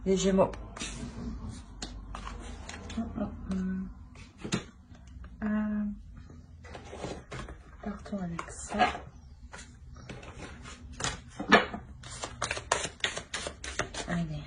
Les Gémeaux. Partons avec ça. Allez.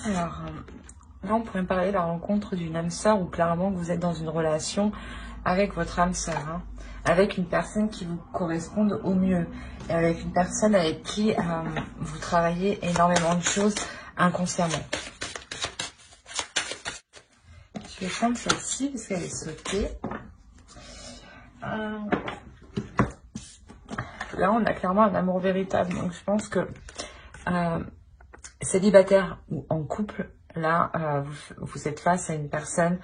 Alors, là, on pourrait parler de la rencontre d'une âme sœur ou clairement que vous êtes dans une relation avec votre âme sœur, hein, avec une personne qui vous corresponde au mieux et avec une personne avec qui vous travaillez énormément de choses inconsciemment. Je vais prendre celle-ci parce qu'elle est sautée. Là, on a clairement un amour véritable, donc je pense que célibataire ou en couple, là, vous êtes face à une personne,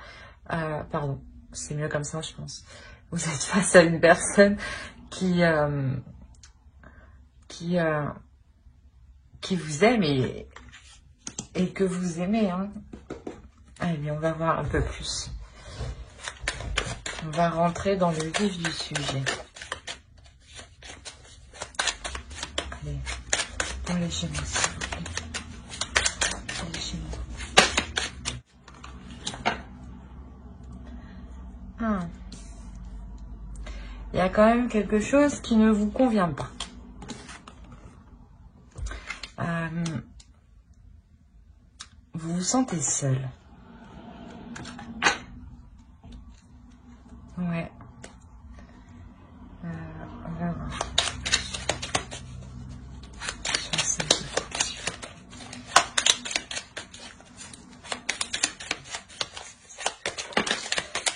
pardon, c'est mieux comme ça, je pense. Vous êtes face à une personne qui vous aime et que vous aimez, hein. Allez, on va voir un peu plus. On va rentrer dans le vif du sujet. Allez, pour les Gémeaux, s'il vous plaît. Pour les Gémeaux. Il y a quand même quelque chose qui ne vous convient pas. Vous vous sentez seul. Ouais. On va voir.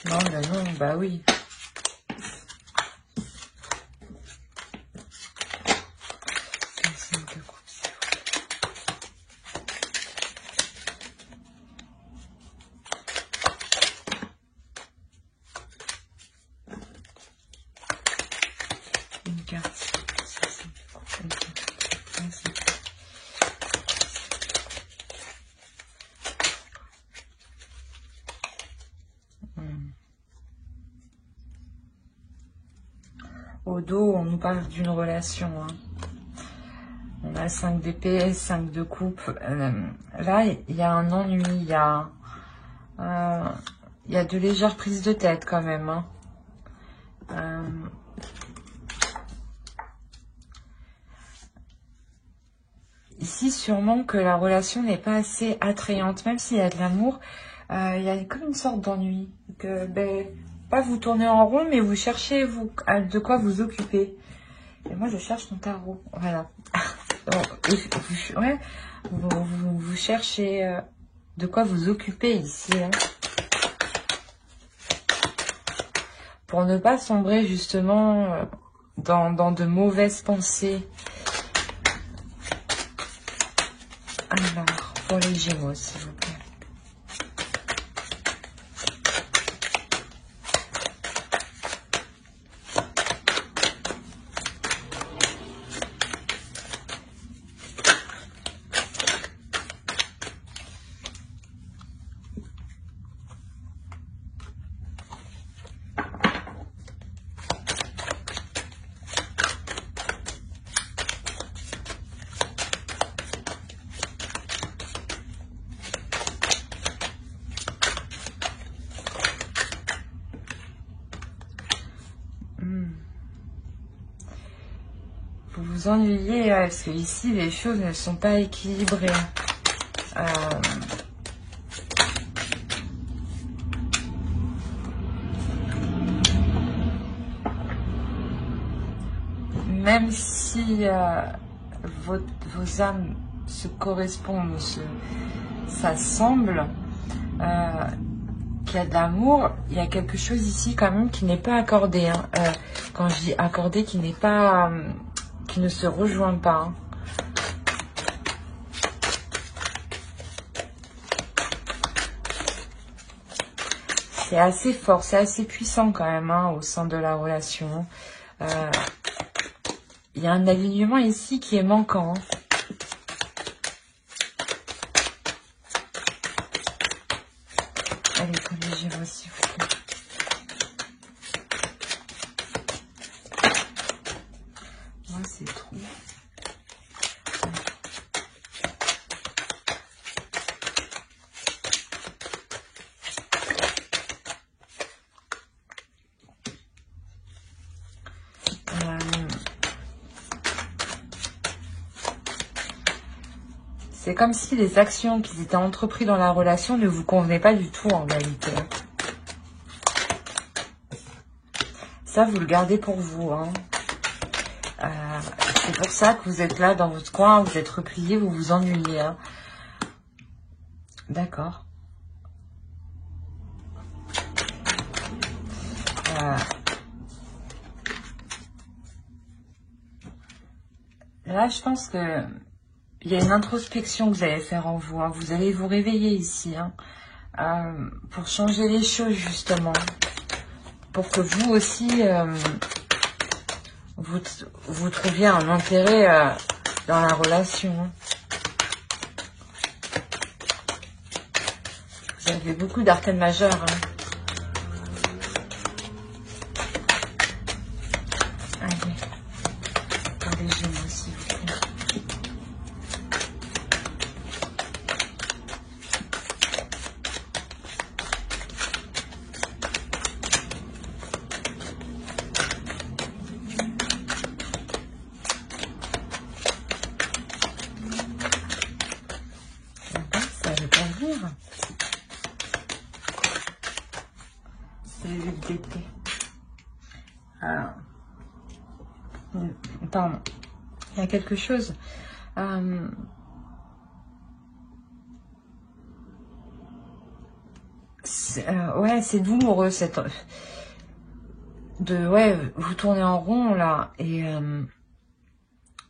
Non, bah non, bah oui. Une carte. Au dos, on nous parle d'une relation. Hein. On a 5 d'épée, 5 de coupe. Là, il y a un ennui, il y a de légères prises de tête quand même. Hein. Ici, sûrement que la relation n'est pas assez attrayante, même s'il y a de l'amour. Il y a comme une sorte d'ennui. Que, ben, pas vous tournez en rond, mais vous cherchez de quoi vous occuper. Et moi, je cherche mon tarot. Voilà. Ouais, vous cherchez de quoi vous occuper ici. Hein. Pour ne pas sombrer justement dans de mauvaises pensées. Alors, pour les Gémeaux, s'il vous plaît. Vous vous ennuyez parce que ici les choses ne sont pas équilibrées. Même si vos âmes se correspondent, ça semble qu'il y a de l'amour, il y a quelque chose ici quand même qui n'est pas accordé. Hein. Quand je dis accordé, qui n'est pas, qui ne se rejoint pas. Hein. C'est assez fort, c'est assez puissant quand même hein, au sein de la relation. Il y a un alignement ici qui est manquant. Hein. Allez, pour les Gémeaux, s'il vous plaît. c'est trop. C'est comme si les actions qui étaient entreprises dans la relation ne vous convenaient pas du tout en réalité. Ça, vous le gardez pour vous. Hein. C'est pour ça que vous êtes là dans votre coin, vous êtes replié, vous vous ennuyez. Hein. D'accord. Là, je pense que il y a une introspection que vous allez faire en vous. Hein. Vous allez vous réveiller ici hein, pour changer les choses justement. Pour que vous aussi, vous trouviez un intérêt dans la relation. Vous avez beaucoup d'arcanes majeures. Hein. Allez, pour les Gémeaux, s'il vous plaît. Ça veut pas venir. C'est le d'été. Pardon. Il y a quelque chose. Ouais, c'est douloureux cette. Ouais, vous tournez en rond là. Et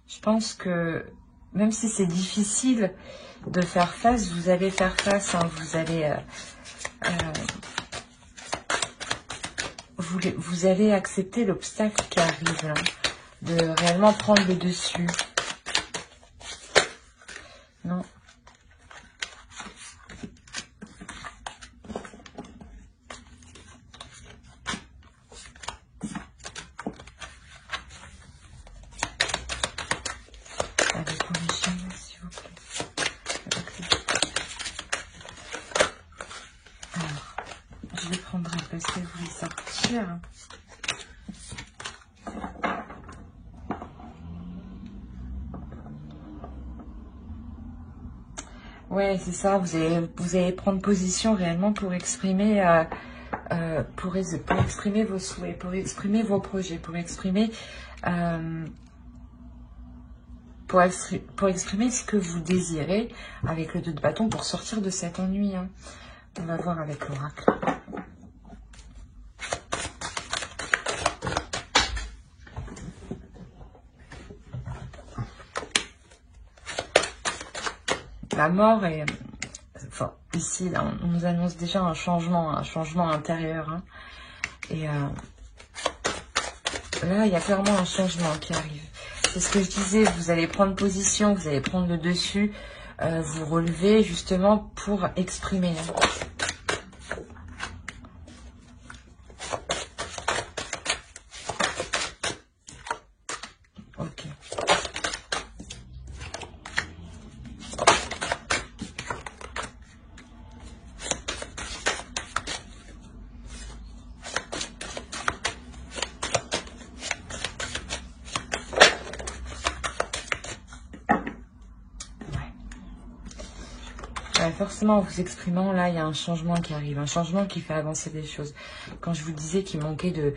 je pense que même si c'est difficile de faire face, vous allez faire face. Hein, vous allez. Vous allez accepter l'obstacle qui arrive, là, de réellement prendre le dessus. Non. Avec mon Gémeaux, s'il vous plaît. Alors, je vais prendre un peu ce que vous voulez sortir. Ouais, c'est ça. Vous allez prendre position réellement pour exprimer, pour exprimer vos souhaits, pour exprimer vos projets, pour exprimer, pour exprimer ce que vous désirez avec le 2 de bâton pour sortir de cet ennui. Hein. On va voir avec l'oracle. La mort est... Enfin, ici, là, on nous annonce déjà un changement intérieur. Hein. Et là, il y a clairement un changement qui arrive. C'est ce que je disais, vous allez prendre position, vous allez prendre le dessus, vous relever justement pour exprimer. Hein. Ok. Forcément, en vous exprimant, là, il y a un changement qui arrive, un changement qui fait avancer les choses. Quand je vous disais qu'il manquait de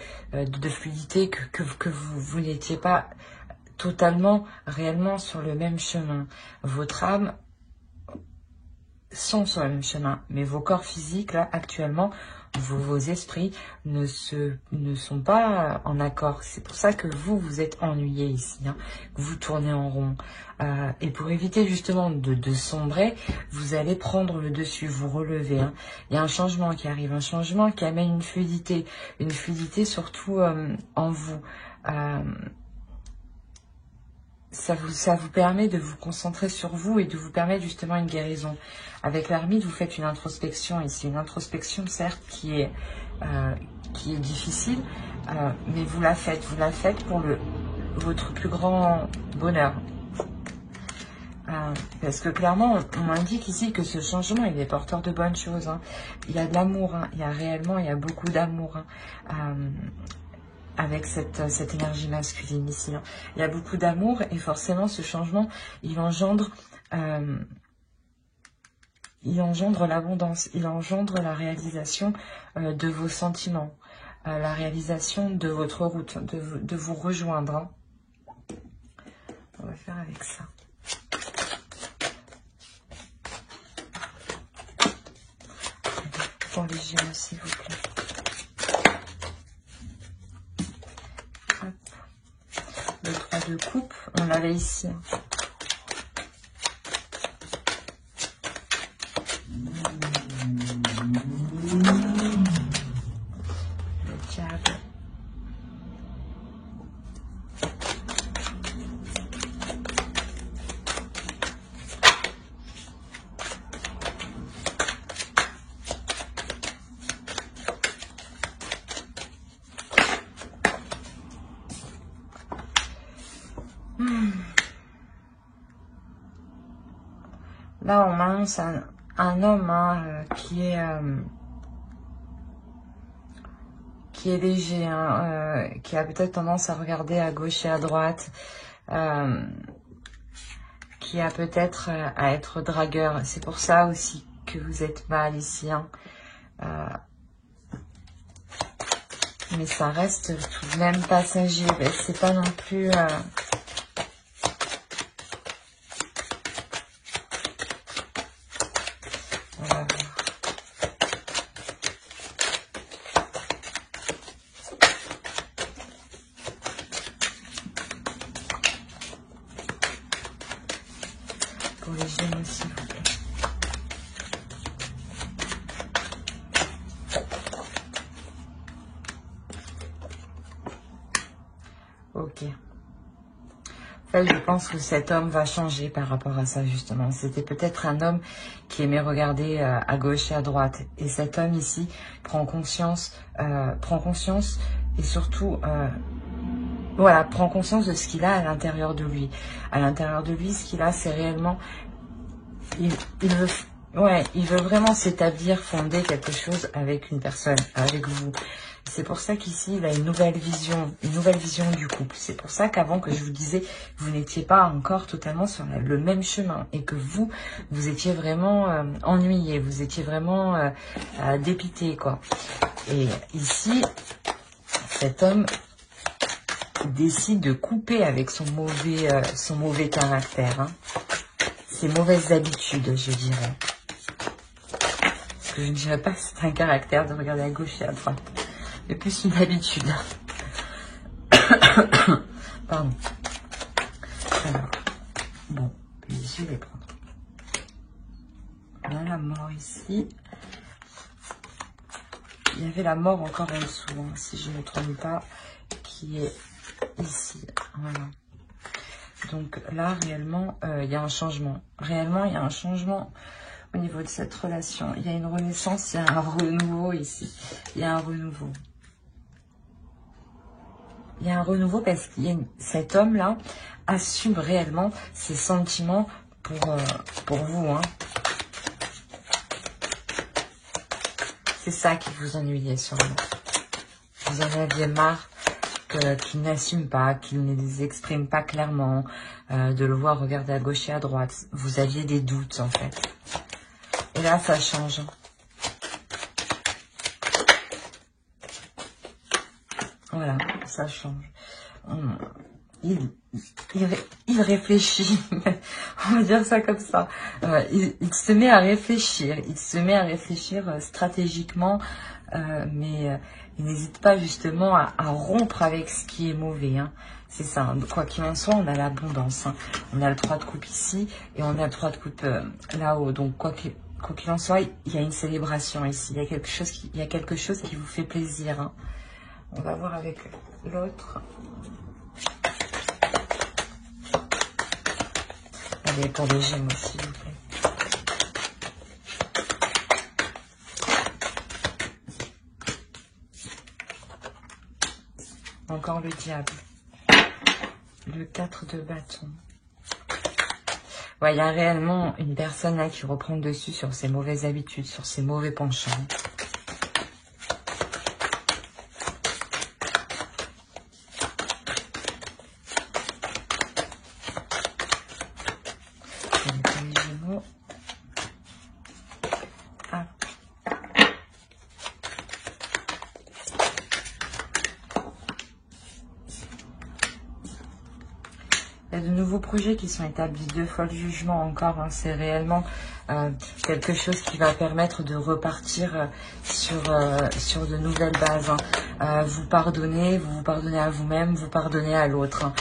fluidité, que vous n'étiez pas totalement, réellement sur le même chemin. Votre âme sont sur le même chemin, mais vos corps physiques, là, actuellement, vos esprits ne sont pas en accord. C'est pour ça que vous êtes ennuyé ici, hein, vous tournez en rond. Et pour éviter justement de sombrer, vous allez prendre le dessus, vous relever. Hein. Il y a un changement qui arrive, un changement qui amène une fluidité surtout en vous. Ça vous permet de vous concentrer sur vous et de vous permettre justement une guérison. Avec l'ermite, vous faites une introspection ici. Une introspection, certes, qui est difficile, mais vous la faites pour votre plus grand bonheur. Parce que clairement, on m'indique ici que ce changement, il est porteur de bonnes choses. Hein. Il y a de l'amour, hein. Il y a beaucoup d'amour. Hein. Avec cette énergie masculine ici. Hein. Il y a beaucoup d'amour et forcément ce changement, il engendre l'abondance, il engendre la réalisation de vos sentiments, la réalisation de votre route, de vous rejoindre. Hein. On va faire avec ça. Pour les Gémeaux, s'il vous plaît. Le 3 de coupe, on l'avait ici. Le diable. Là, on m'annonce un homme hein, qui est léger, hein, qui a peut-être tendance à regarder à gauche et à droite, qui a peut-être à être dragueur. C'est pour ça aussi que vous êtes mal ici. Hein. Mais ça reste tout de même passager. C'est pas non plus... pour les Gémeaux, s'il vous plaît. Ok. En fait, je pense que cet homme va changer par rapport à ça, justement. C'était peut-être un homme qui aimait regarder à gauche et à droite. Et cet homme ici prend conscience et surtout... voilà, prend conscience de ce qu'il a à l'intérieur de lui. À l'intérieur de lui, ce qu'il a, c'est réellement... Il veut vraiment s'établir, fonder quelque chose avec une personne, avec vous. C'est pour ça qu'ici, il a une nouvelle vision du couple. C'est pour ça qu'avant que je vous disais, vous n'étiez pas encore totalement sur le même chemin et que vous étiez vraiment ennuyé, vous étiez vraiment dépité, quoi. Et ici, cet homme décide de couper avec son mauvais caractère, hein. Ses mauvaises habitudes, je dirais. Parce que je ne dirais pas que c'est un caractère de regarder à gauche et à droite, mais plus une habitude. Pardon. Alors, bon, je vais les prendre. On a la mort ici. Il y avait la mort encore en dessous, hein, si je ne me trompe pas, qui est ici. Voilà. Donc là, réellement, il y a un changement. Réellement, il y a un changement au niveau de cette relation. Il y a une renaissance, il y a un renouveau ici. Il y a un renouveau. Il y a un renouveau parce que cet homme-là assume réellement ses sentiments pour vous. Hein. C'est ça qui vous ennuyait sûrement. Vous en aviez marre qu'il n'assume pas, qu'il ne les exprime pas clairement, de le voir regarder à gauche et à droite. Vous aviez des doutes en fait. Et là, ça change. Voilà, ça change. Il réfléchit, on va dire ça comme ça. Il se met à réfléchir, stratégiquement, mais il n'hésite pas justement à rompre avec ce qui est mauvais. Hein. C'est ça, hein. Quoi qu'il en soit, on a l'abondance. Hein. On a le 3 de coupe ici et on a le 3 de coupe là-haut. Donc quoi qu'il en soit, il y a une célébration ici. Il y a quelque chose qui vous fait plaisir. Hein. On va voir avec l'autre. Allez, pour les Gémeaux, s'il vous plaît. Encore le diable. Le 4 de bâton. Ouais, il y a réellement une personne là qui reprend le dessus sur ses mauvaises habitudes, sur ses mauvais penchants. Il y a de nouveaux projets qui sont établis, 2 fois le jugement encore, hein. C'est réellement quelque chose qui va permettre de repartir sur de nouvelles bases, hein. Vous pardonnez à vous-même, vous pardonnez à l'autre, hein,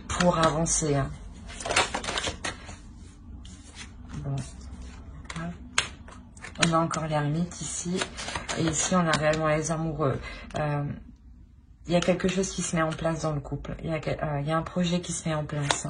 pour avancer, hein. Bon. On a encore l'ermite ici, et ici on a réellement les amoureux. Il y a quelque chose qui se met en place dans le couple. Il y a un projet qui se met en place.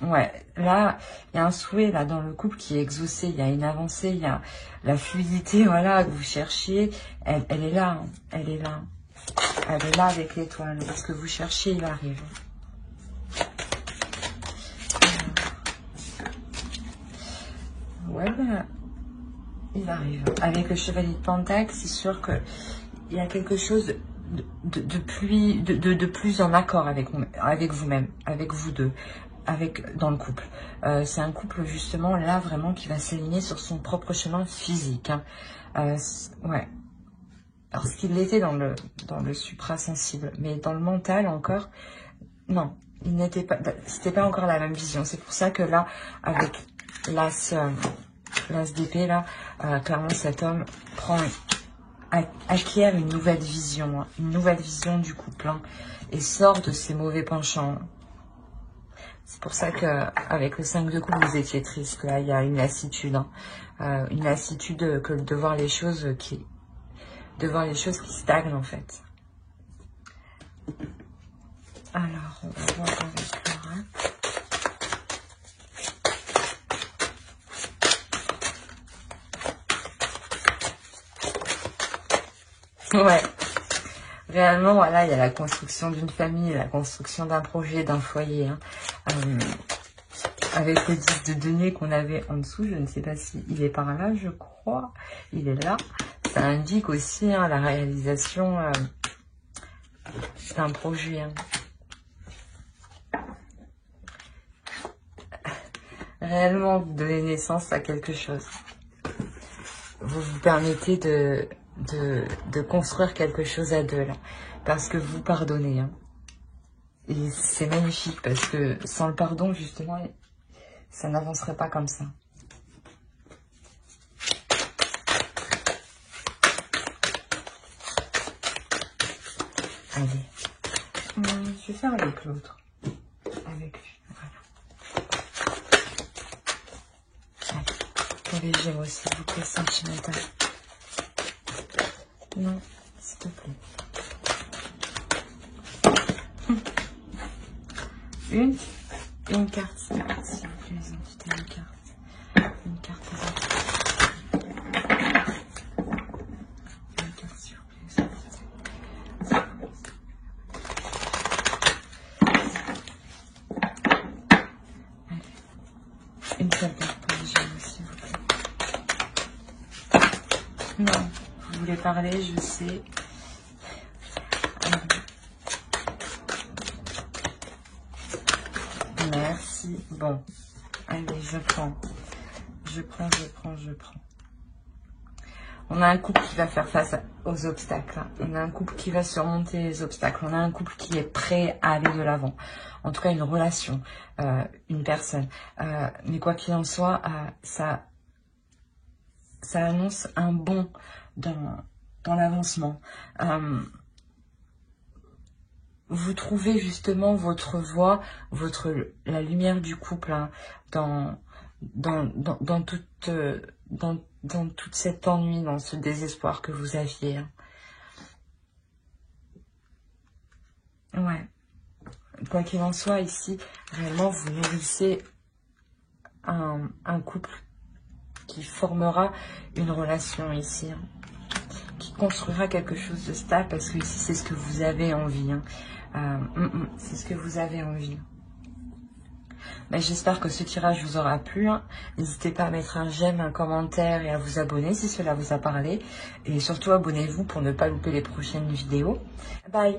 Ouais, là, il y a un souhait là dans le couple qui est exaucé. Il y a une avancée, il y a la fluidité, voilà, que vous cherchiez. Elle est là, hein. Elle est là. Elle est là avec l'étoile. Ce que vous cherchiez, il arrive. Ouais, ben, il arrive. Avec le chevalier de Pentacle, c'est sûr que il y a quelque chose de plus en accord avec vous-même, avec vous deux, dans le couple. C'est un couple justement là vraiment qui va s'aligner sur son propre chemin physique, hein. Ouais. Parce qu'il l'était dans le suprasensible, mais dans le mental encore, non, il n'était pas, c'était pas encore la même vision. C'est pour ça que là, avec l'as d'épée là, clairement cet homme acquiert une nouvelle vision, hein, une nouvelle vision du couple, hein, et sort de ses mauvais penchants. C'est pour ça que avec le 5 de coupe, vous étiez triste. Là, il y a une lassitude, hein, une lassitude que de voir les choses qui stagnent en fait. Alors, on va voir avec Laura. Ouais. Réellement, voilà, il y a la construction d'une famille, la construction d'un projet, d'un foyer, hein. Avec le 10 de denier qu'on avait en dessous, je ne sais pas si il est par là, je crois. Il est là. Ça indique aussi, hein, la réalisation d'un projet, hein. Réellement, vous donnez naissance à quelque chose. Vous vous permettez de construire quelque chose à deux, là. Parce que vous pardonnez, hein. Et c'est magnifique, parce que sans le pardon, justement, ça n'avancerait pas comme ça. Allez. Je vais faire avec l'autre. Avec lui, voilà. Allez. Pour les Gémeaux, s'il vous plaît, sentimental. Non, s'il te plaît. Une carte, s'il vous plaît, les entités, une carte. Une carte, une carte, s'il vous plaît, les entités. Allez. Une seule carte pour les Gémeaux, s'il vous plaît. Non, vous voulez parler, je sais. Merci. Bon, allez, je prends. On a un couple qui va faire face aux obstacles. On a un couple qui va surmonter les obstacles. On a un couple qui est prêt à aller de l'avant. En tout cas, une relation, une personne. Mais quoi qu'il en soit, ça annonce un bond dans l'avancement. Vous trouvez justement votre voie, la lumière du couple, hein, dans toute cette ennui, dans ce désespoir que vous aviez, hein. Ouais. Quoi qu'il en soit, ici, réellement, vous nourrissez un couple qui formera une relation ici, hein, qui construira quelque chose de stable, parce que ici, c'est ce que vous avez envie. Hein. C'est ce que vous avez envie. Mais j'espère que ce tirage vous aura plu. Hein. N'hésitez pas à mettre un j'aime, un commentaire et à vous abonner si cela vous a parlé. Et surtout, abonnez-vous pour ne pas louper les prochaines vidéos. Bye!